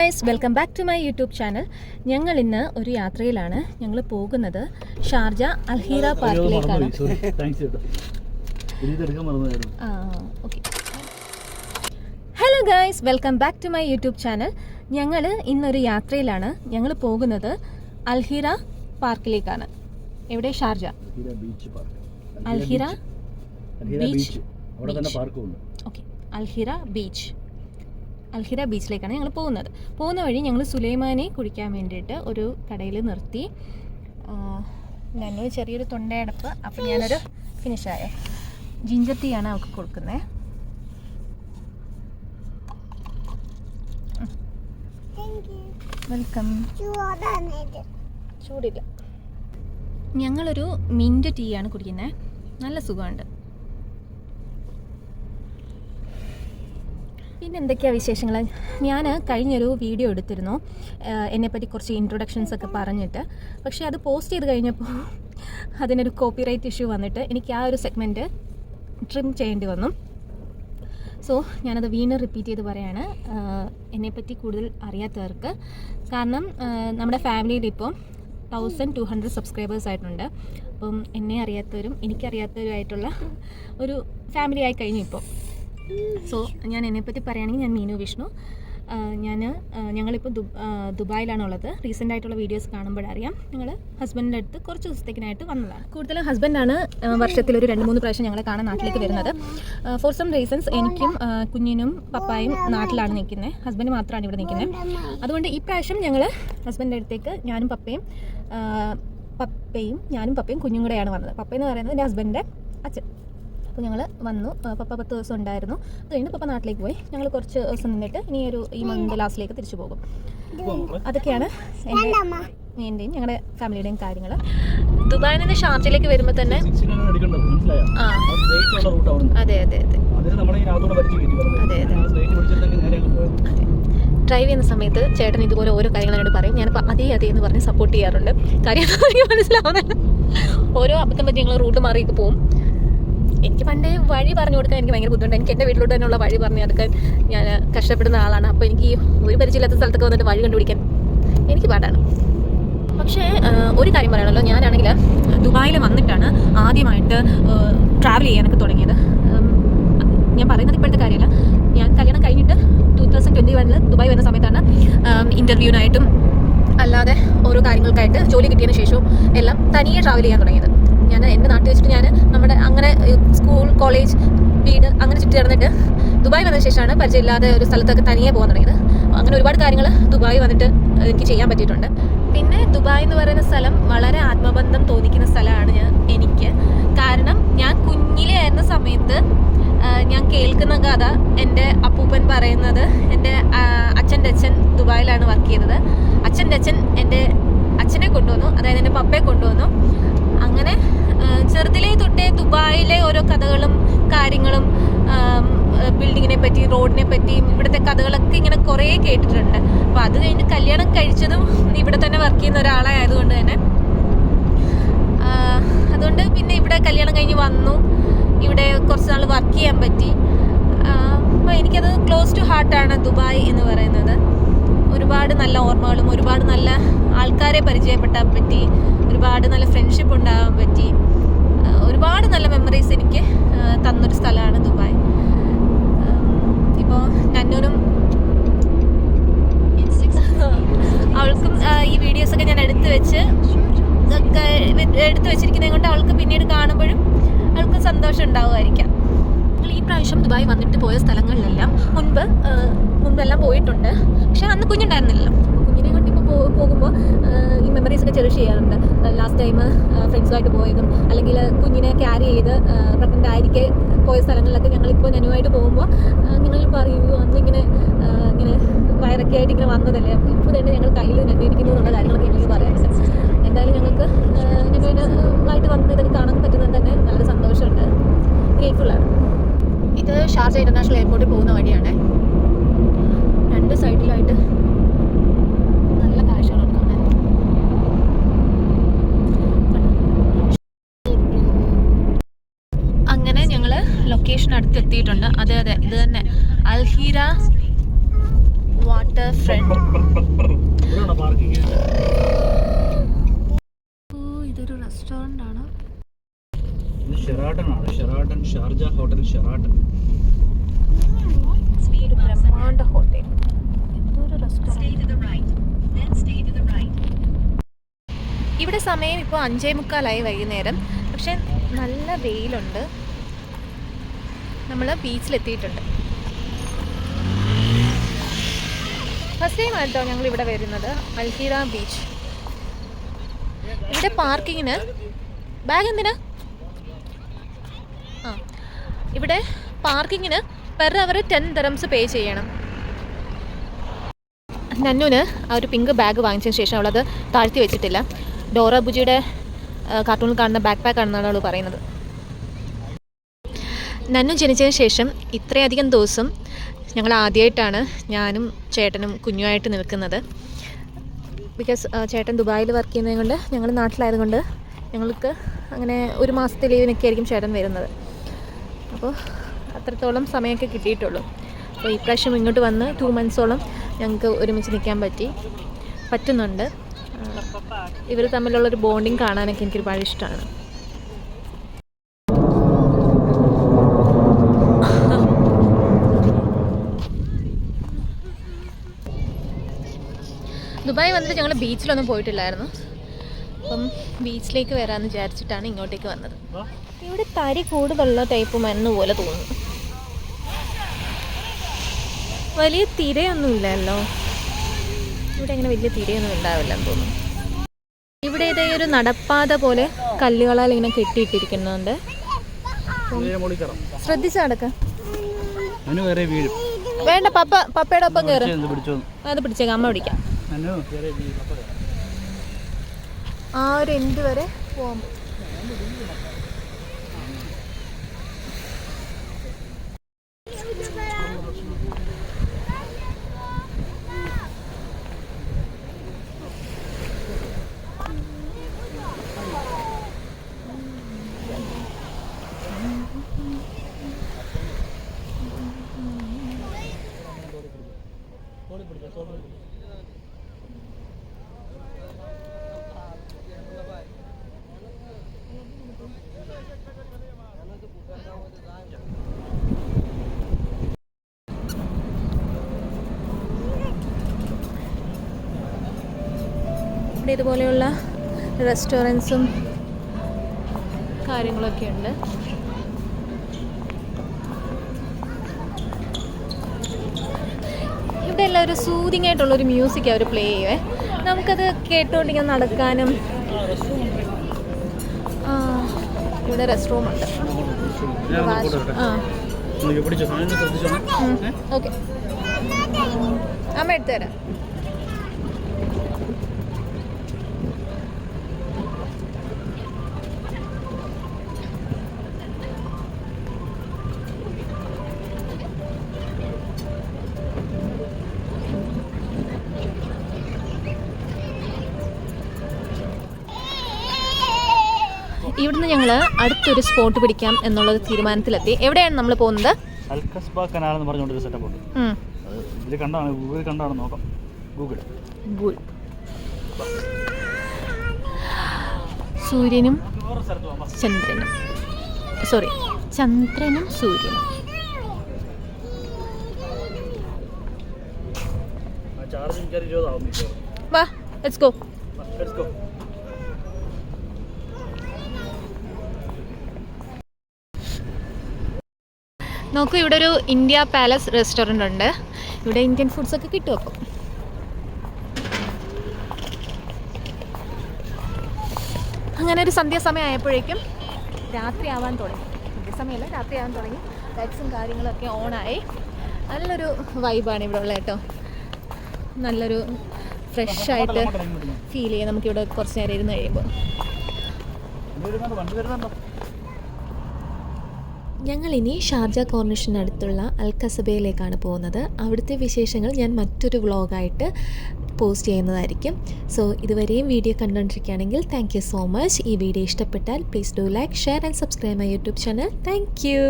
Guys, welcome back to my YouTube channel. ഞങ്ങൾ ഇന്ന് ഒരു യാത്രയിലാണ്. ഞങ്ങൾ പോകുന്നത് ഷാർജ അൽഹീറ പാർക്കിലേക്കാണ്. Hello guys, welcome back to my YouTube channel. ഞങ്ങൾ ഇന്നൊരു യാത്രയിലാണ്. ഞങ്ങൾ പോകുന്നത് അൽഹീറ പാർക്കിലേക്കാണ്. എവിടെ? Sharjah Al Heera beach. Okay, Al Heera ബീച്ചിലേക്കാണ് ഞങ്ങൾ പോകുന്നത്. പോകുന്ന വഴി ഞങ്ങൾ സുലൈമാനെ കുടിക്കാൻ വേണ്ടിയിട്ട് ഒരു കടയിൽ നിർത്തി. ഞാനൊരു ചെറിയൊരു തൊണ്ടയടപ്പ്, അപ്പം ഞാനൊരു ഫിനിഷായ ജിഞ്ചർ ടീ ആണ് അവൾക്ക് കൊടുക്കുന്നത്. വെൽക്കം. ചൂടില്ല. ഞങ്ങളൊരു മിൻറ്റ് ടീ ആണ് കുടിക്കുന്നത്. നല്ല സുഖമുണ്ട്. പിന്നെ എന്തൊക്കെയാണ് വിശേഷങ്ങൾ? ഞാൻ കഴിഞ്ഞൊരു വീഡിയോ എടുത്തിരുന്നു എന്നെപ്പറ്റി കുറച്ച് ഇൻട്രൊഡക്ഷൻസ് ഒക്കെ പറഞ്ഞിട്ട്. പക്ഷേ അത് പോസ്റ്റ് ചെയ്ത് കഴിഞ്ഞപ്പോൾ അതിനൊരു കോപ്പിറൈറ്റ് ഇഷ്യൂ വന്നിട്ട് എനിക്ക് ആ ഒരു സെഗ്മെൻറ്റ് ട്രിം ചെയ്യേണ്ടി വന്നു. സോ ഞാനത് വീണ്ടും റിപ്പീറ്റ് ചെയ്ത് പറയാണ് എന്നെപ്പറ്റി കൂടുതൽ അറിയാത്തവർക്ക്. കാരണം നമ്മുടെ ഫാമിലിയിൽ ഇപ്പോൾ 1200 സബ്സ്ക്രൈബേഴ്സ് ആയിട്ടുണ്ട്. അപ്പം എന്നെ അറിയാത്തവരും എനിക്കറിയാത്തവരുമായിട്ടുള്ള ഒരു ഫാമിലി ആയി കഴിഞ്ഞു ഇപ്പോൾ. സോ ഞാൻ എന്നെപ്പറ്റി പറയുകയാണെങ്കിൽ ഞാൻ മീനു വിഷ്ണു. ഞങ്ങളിപ്പോൾ ദുബായിലാണുള്ളത്. റീസെൻ്റ് ആയിട്ടുള്ള വീഡിയോസ് കാണുമ്പോഴറിയാം. ഞങ്ങൾ ഹസ്ബൻഡിൻ്റെ അടുത്ത് കുറച്ച് ദിവസത്തേക്കിനായിട്ട് വന്നതാണ്. കൂടുതലും ഹസ്ബൻഡാണ് വർഷത്തിലൊരു 2-3 പ്രാവശ്യം ഞങ്ങളെ കാണാൻ നാട്ടിലേക്ക് വരുന്നത്. ഫോർ സം റീസൺസ് എനിക്കും കുഞ്ഞിനും പപ്പായും നാട്ടിലാണ് നിൽക്കുന്നത്. ഹസ്ബൻഡ് മാത്രമാണ് ഇവിടെ നിൽക്കുന്നത്. അതുകൊണ്ട് ഈ പ്രാവശ്യം ഞങ്ങൾ ഹസ്ബൻഡിൻ്റെ അടുത്തേക്ക് ഞാനും പപ്പയും കുഞ്ഞും കൂടെയാണ് വന്നത്. പപ്പയെന്ന് പറയുന്നത് എൻ്റെ ഹസ്ബൻഡിൻ്റെ അച്ഛൻ. അപ്പോൾ ഞങ്ങൾ വന്നു. പപ്പ 10 ദിവസം ഉണ്ടായിരുന്നു. അത് കഴിഞ്ഞ് പപ്പ നാട്ടിലേക്ക് പോയി. ഞങ്ങൾ കുറച്ച് ദിവസം നിന്നിട്ട് ഈ മന്ത് ലാസ്റ്റിലേക്ക് തിരിച്ചു പോകും. അതൊക്കെയാണ് എൻ്റെയും ഞങ്ങളുടെ ഫാമിലിയുടെയും കാര്യങ്ങൾ. ദുബായിൽ നിന്ന് ഷാർജയിലേക്ക് വരുമ്പോൾ തന്നെ അതെ ഡ്രൈവ് ചെയ്യുന്ന സമയത്ത് ചേട്ടൻ ഇതുപോലെ ഓരോ കാര്യങ്ങൾ എന്നോട് പറയും. ഞാനിപ്പോൾ അതേ എന്ന് പറഞ്ഞ് സപ്പോർട്ട് ചെയ്യാറുണ്ട്. കാര്യം മനസ്സിലാവുന്നില്ല. ഓരോ അബദ്ധം പറ്റി ഞങ്ങൾ റൂട്ട് മാറിയിട്ട് പോകും. എനിക്ക് പണ്ടേ വഴി പറഞ്ഞു കൊടുക്കാൻ എനിക്ക് ഭയങ്കര ബുദ്ധിമുട്ട്. എനിക്ക് എൻ്റെ വീട്ടിലോട്ട് തന്നെയുള്ള വഴി പറഞ്ഞു കൊടുക്കാൻ ഞാൻ കഷ്ടപ്പെടുന്ന ആളാണ്. അപ്പോൾ എനിക്ക് ഒരു പരിചയമില്ലാത്ത സ്ഥലത്തൊക്കെ വന്നിട്ട് വഴി കണ്ടുപിടിക്കാൻ എനിക്ക് പാടാണ്. പക്ഷേ ഒരു കാര്യം പറയണമല്ലോ, ഞാനാണെങ്കിൽ ദുബായിൽ വന്നിട്ടാണ് ആദ്യമായിട്ട് ട്രാവൽ ചെയ്യാനൊക്കെ തുടങ്ങിയത്. ഞാൻ പറയുന്നത് ഇപ്പോഴത്തെ കാര്യമല്ല. ഞാൻ കല്യാണം കഴിഞ്ഞിട്ട് 2021 ദുബായ് വരുന്ന സമയത്താണ് ഇൻ്റർവ്യൂവിനായിട്ടും അല്ലാതെ ഓരോ കാര്യങ്ങൾക്കായിട്ട് ജോലി കിട്ടിയതിന് ശേഷവും എല്ലാം തനിയെ ട്രാവൽ ചെയ്യാൻ തുടങ്ങിയത്. ഞാൻ എൻ്റെ നാട്ടിൽ വെച്ചിട്ട് ഞാൻ നമ്മുടെ അങ്ങനെ സ്കൂൾ, കോളേജ്, വീട് അങ്ങനെ ചുറ്റി നടന്നിട്ട് ദുബായ് വന്നതിന് ശേഷമാണ് പരിചയമില്ലാതെ ഒരു സ്ഥലത്തൊക്കെ തനിയെ പോകാൻ തുടങ്ങിയത്. അങ്ങനെ ഒരുപാട് കാര്യങ്ങൾ ദുബായ് വന്നിട്ട് എനിക്ക് ചെയ്യാൻ പറ്റിയിട്ടുണ്ട്. പിന്നെ ദുബായ് എന്ന് പറയുന്ന സ്ഥലം വളരെ ആത്മബന്ധം തോന്നിക്കുന്ന സ്ഥലമാണ് എനിക്ക്. കാരണം ഞാൻ കുഞ്ഞിലെ ആയിരുന്ന സമയത്ത് ഞാൻ കേൾക്കുന്ന കഥ എൻ്റെ അപ്പൂപ്പൻ പറയുന്നത്, എൻ്റെ അച്ഛൻ്റെ അച്ഛൻ ദുബായിലാണ് വർക്ക് ചെയ്തത്. അച്ഛൻ്റെ അച്ഛൻ എൻ്റെ അച്ഛനെ കൊണ്ടുവന്നു, അതായത് എൻ്റെ പപ്പയെ കൊണ്ടുവന്നു. അങ്ങനെ ചെറുതിലേ തൊട്ടേ ദുബായിലെ ഓരോ കഥകളും കാര്യങ്ങളും ബിൽഡിങ്ങിനെ പറ്റി, റോഡിനെ പറ്റിയും ഇവിടുത്തെ കഥകളൊക്കെ ഇങ്ങനെ കുറേ കേട്ടിട്ടുണ്ട്. അപ്പോൾ അത് കഴിഞ്ഞ് കല്യാണം കഴിച്ചതും ഇവിടെ തന്നെ വർക്ക് ചെയ്യുന്ന ഒരാളായതുകൊണ്ട് തന്നെ അതുകൊണ്ട് പിന്നെ ഇവിടെ കല്യാണം കഴിഞ്ഞ് വന്നു. ഇവിടെ കുറച്ച് നാൾ വർക്ക് ചെയ്യാൻ പറ്റി. അപ്പോൾ എനിക്കത് ക്ലോസ് ടു ഹാർട്ടാണ് ദുബായ് എന്ന് പറയുന്നത്. ഒരുപാട് നല്ല ഓർമ്മകളും ഒരുപാട് നല്ല ആൾക്കാരെ പരിചയപ്പെടാൻ പറ്റി, ഒരുപാട് നല്ല ഫ്രണ്ട്ഷിപ്പ് ഉണ്ടാകാൻ പറ്റി, ഒരുപാട് നല്ല മെമ്മറീസ് എനിക്ക് തന്നൊരു സ്ഥലമാണ് ദുബായ്. ഇപ്പോൾ നന്നൂനും അവൾക്കും ഈ വീഡിയോസൊക്കെ ഞാൻ എടുത്തു വെച്ചിരിക്കുന്നത് കൊണ്ട് അവൾക്ക് പിന്നീട് കാണുമ്പോഴും അവൾക്ക് സന്തോഷം ഉണ്ടാവുമായിരിക്കാം. ഞങ്ങൾ ഈ പ്രാവശ്യം ദുബായ് വന്നിട്ട് പോയ സ്ഥലങ്ങളിലെല്ലാം മുൻപെല്ലാം പോയിട്ടുണ്ട്. പക്ഷെ അന്ന് കുഞ്ഞുണ്ടായിരുന്നില്ലല്ലോ. കുഞ്ഞിനെ കൊണ്ട് ഇപ്പോൾ പോകുമ്പോൾ ഈ മെമ്മറീസൊക്കെ ചെറിഷ് ചെയ്യാറുണ്ട്. ലാസ്റ്റ് ടൈം ഫ്രണ്ട്സുമായിട്ട് പോയതും അല്ലെങ്കിൽ കുഞ്ഞിനെ ക്യാരി ചെയ്ത് പ്രഗ്നൻ്റ് ആയിരിക്കെ പോയ സ്ഥലങ്ങളിലൊക്കെ ഞങ്ങളിപ്പോൾ നനുവായിട്ട് പോകുമ്പോൾ നിങ്ങൾ പറയുമോ അന്നിങ്ങനെ വയറൊക്കെ ആയിട്ട് ഇങ്ങനെ വന്നതല്ലേ, അപ്പോൾ ഇപ്പോൾ തന്നെ ഞങ്ങൾ കയ്യിൽ നന്നിരിക്കുന്നു എന്നുള്ള കാര്യങ്ങളൊക്കെ ഞങ്ങൾക്ക് പറയാറുണ്ട്. എന്തായാലും ഞങ്ങൾക്ക് നനുവായിട്ട് വന്ന് ഇതൊക്കെ കാണാൻ പറ്റുന്നത് തന്നെ നല്ല സന്തോഷമുണ്ട്, ഗ്രേറ്റ്ഫുള്ളാണ്. ഇത് ഷാർജ ഇൻ്റർനാഷണൽ എയർപോർട്ടിൽ പോകുന്ന വഴിയാണ്. 2 സൈഡിലായിട്ട് നല്ല കാഴ്ചകളാണ് കാണാൻ. അങ്ങനെ ഞങ്ങൾ ലൊക്കേഷൻ അടുത്തെത്തിയിട്ടുണ്ട്. അതെ ഇത് തന്നെ അൽഹീറ വാട്ടർ ഫ്രണ്ട്. ഇതൊരു റെസ്റ്റോറന്റ് ആണ്. ഷെറാട്ടൺ ആണ്. Sheraton, Sharjah hotel Sheraton. ബ്രഹ്മാണ്ഡ ഹോട്ടൽ. ഇതൊരു റെസ്റ്റോറന്റ്. ഇവിടെ സമയം ഇപ്പോൾ 5:45 വൈകുന്നേരം. പക്ഷെ നല്ല വെയിലുണ്ട്. നമ്മൾ ബീച്ചിലെത്തിയിട്ടുണ്ട്. ഫസ്റ്റ് ടൈം ആയിട്ടോ ഞങ്ങൾ ഇവിടെ വരുന്നത്. അൽഹിറ ബീച്ച്. ഇവിടെ പാർക്കിങ്ങിന് ബാഗ് എന്തിനാ? ഇവിടെ പാർക്കിങ്ങിന് പെർ അവർ 10 dirhams പേ ചെയ്യണം. നന്നുന് ആ ഒരു പിങ്ക് ബാഗ് വാങ്ങിച്ചതിന് ശേഷം അവളത് താഴ്ത്തി വെച്ചിട്ടില്ല. ഡോറ ബുജിയുടെ കാർട്ടൂണിൽ കാണുന്ന ബാക്ക് പാക്ക് ആണെന്നാണ് അവൾ പറയുന്നത്. നന്നു ജനിച്ചതിന് ശേഷം ഇത്രയധികം ദിവസം ഞങ്ങൾ ആദ്യമായിട്ടാണ് ഞാനും ചേട്ടനും കുഞ്ഞുമായിട്ട് നിൽക്കുന്നത്. ബിക്കോസ് ചേട്ടൻ ദുബായിൽ വർക്ക് ചെയ്യുന്നത് കൊണ്ട് ഞങ്ങൾ നാട്ടിലായതുകൊണ്ട് ഞങ്ങൾക്ക് അങ്ങനെ ഒരു മാസത്തെ ലീവിനൊക്കെ ആയിരിക്കും ചേട്ടൻ വരുന്നത്. അപ്പോൾ അത്രത്തോളം സമയമൊക്കെ കിട്ടിയിട്ടുള്ളൂ. അപ്പോൾ ഇപ്രാവശ്യം ഇങ്ങോട്ട് വന്ന് 2 months-ഓളം ഞങ്ങൾക്ക് ഒരുമിച്ച് നിൽക്കാൻ പറ്റുന്നുണ്ട്. ഇവർ തമ്മിലുള്ളൊരു ബോണ്ടിങ് കാണാനൊക്കെ എനിക്ക് ഒരുപാട് ഇഷ്ടമാണ്. ദുബായ് വന്നിട്ട് ഞങ്ങൾ ബീച്ചിലൊന്നും പോയിട്ടില്ലായിരുന്നു. അപ്പം ബീച്ചിലേക്ക് വരാമെന്ന് വിചാരിച്ചിട്ടാണ് ഇങ്ങോട്ടേക്ക് വന്നത്. ഇവിടെ തരി കൂടുതലുള്ള ടൈപ്പ് മണ്ണ് പോലെ തോന്നുന്നു. വലിയ തിരയൊന്നുമില്ലല്ലോ. ഇവിടെ അങ്ങനെ വലിയ തിരയൊന്നും ഉണ്ടാവില്ലെന്ന് തോന്നുന്നു. ഇവിടെ ഇതേ ഒരു നടപ്പാത പോലെ കല്ലുകളാൽ ഇങ്ങനെ കെട്ടിയിട്ടിരിക്കുന്നുണ്ട്. ശ്രദ്ധിച്ച് നടക്കാം. വേണ്ട, പപ്പയുടെ ഒപ്പം കയറും. അത് പിടിച്ചേക്കാം, അമ്മ പിടിക്കാം. ആ ഒരു എൻഡ് വരെ പോകാം. ഇവിടെ ഇതുപോലെയുള്ള റെസ്റ്റോറൻറ്റ്സും കാര്യങ്ങളൊക്കെ ഉണ്ട്. ഇവിടെ എല്ലാം ഒരു സൂതിങ് ആയിട്ടുള്ളൊരു മ്യൂസിക് അവർ പ്ലേ ചെയ്യുവേ. നമുക്കത് കേട്ടുകൊണ്ടിങ്ങനെ നടക്കാനും. ഇവിടെ റെസ്റ്റ് റൂം ഉണ്ട്. ഓക്കെ, അമ്മ എടുത്തു തരാം. ഇവിടുന്ന് ഞങ്ങൾ അടുത്തൊരു സ്പോട്ട് പിടിക്കാം എന്നുള്ളത് തീരുമാനത്തിലെത്തി. എവിടെയാണ് നമ്മൾ പോകുന്നത്? അൽക്കസ്ബ കനാൽ എന്ന് പറഞ്ഞുകൊണ്ടൊരു സെറ്റപ്പ് ഉണ്ട്. ഇതിൽ കണ്ടാണ്, ഗൂഗിളിൽ കണ്ടാണ്, നോക്കാം. ഗൂഗിൾ സൂര്യനും ചന്ദ്രനും, ചന്ദ്രനും സൂര്യനും. വാ, ലെറ്റ്സ് ഗോ. നോക്കൂ, ഇവിടെ ഒരു ഇന്ത്യ പാലസ് റെസ്റ്റോറൻ്റ് ഉണ്ട്. ഇവിടെ ഇന്ത്യൻ ഫുഡ്സ് ഒക്കെ കിട്ടും. അപ്പോൾ അങ്ങനെ ഒരു സന്ധ്യാസമയം ആയപ്പോഴേക്കും രാത്രിയാവാൻ തുടങ്ങി. സന്ധ്യാസമയമല്ല, രാത്രിയാവാൻ തുടങ്ങി. ലൈറ്റ്സും കാര്യങ്ങളൊക്കെ ഓണായി. നല്ലൊരു വൈബാണ് ഇവിടെ ഉള്ളത് കേട്ടോ. നല്ലൊരു ഫ്രഷായിട്ട് ഫീൽ ചെയ്യാം നമുക്കിവിടെ കുറച്ച് നേരം ഇരുന്ന് കഴിയുമ്പോൾ. ഞങ്ങളിനി ഷാർജ കോർണിഷനടുത്തുള്ള അൽ കസബയിലേക്കാണ് പോകുന്നത്. അവിടുത്തെ വിശേഷങ്ങൾ ഞാൻ മറ്റൊരു വ്ളോഗായിട്ട് പോസ്റ്റ് ചെയ്യുന്നതായിരിക്കും. സോ ഇതുവരെയും വീഡിയോ കണ്ടുകൊണ്ടിരിക്കുകയാണെങ്കിൽ താങ്ക് യു സോ മച്ച്. ഈ വീഡിയോ ഇഷ്ടപ്പെട്ടാൽ please do like, share and subscribe my YouTube channel. Thank U.